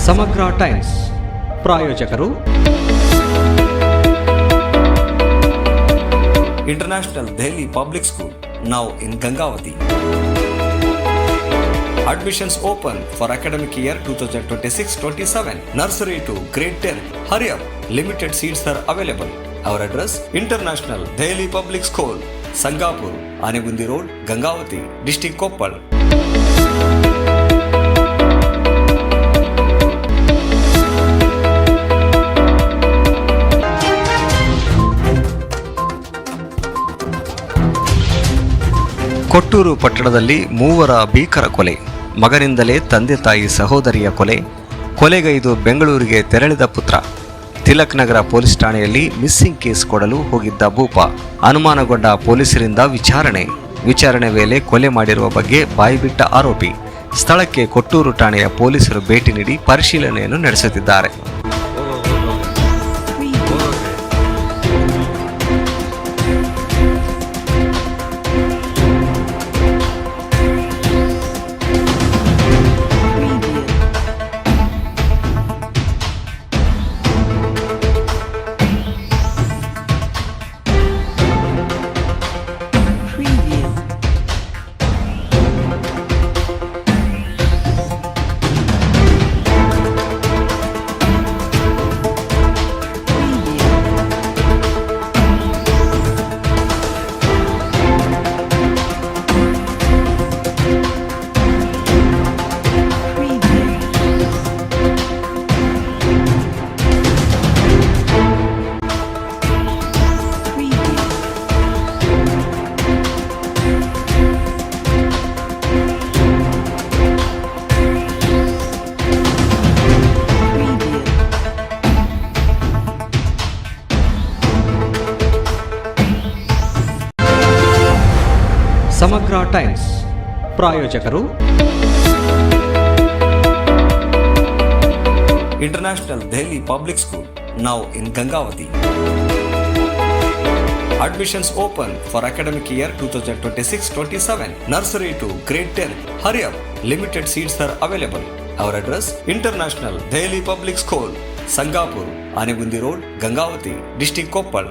ಸಮಗ್ರ ಟೈಮ್ಸ್ ಪ್ರಾಯೋಜಕರು international Delhi public school, now in Gangavati. Admissions open for academic year 2026-27. Nursery to grade 10. Hurry up, limited seats are available. Our address, International Dehli Public School, Sangapur, Anegundi Road, Gangavati, District Koppal. ಕೊಟ್ಟೂರು ಪಟ್ಟಣದಲ್ಲಿ ಮೂವರ ಭೀಕರ ಕೊಲೆ, ಮಗನಿಂದಲೇ ತಂದೆ ತಾಯಿ ಸಹೋದರಿಯ ಕೊಲೆಗೈದು ಬೆಂಗಳೂರಿಗೆ ತೆರಳಿದ ಪುತ್ರ. ತಿಲಕ್ ನಗರ police ಠಾಣೆಯಲ್ಲಿ ಮಿಸ್ಸಿಂಗ್ ಕೇಸ್ ಕೊಡಲು ಹೋಗಿದ್ದ ಭೂಪ ಅನುಮಾನಗೊಂಡ ಪೊಲೀಸರಿಂದ ವಿಚಾರಣೆ ವೇಳೆ ಕೊಲೆ ಮಾಡಿರುವ ಬಗ್ಗೆ ಬಾಯಿಬಿಟ್ಟ ಆರೋಪಿ. ಸ್ಥಳಕ್ಕೆ ಕೊಟ್ಟೂರು ಠಾಣೆಯ ಪೊಲೀಸರು ಭೇಟಿ ನೀಡಿ ಪರಿಶೀಲನೆಯನ್ನು ನಡೆಸುತ್ತಿದ್ದಾರೆ. ಸಮಗ್ರ ಟೈಮ್ಸ್ ಪ್ರಾಯೋಜಕರು international Delhi public school, now in Gangavati. Admissions open for academic year 2026-27. Nursery to grade 10. Hurry up, limited seats are available. Our address, International Dehli Public School, Sangapur, Anegundi Road, Gangavati, District Koppal.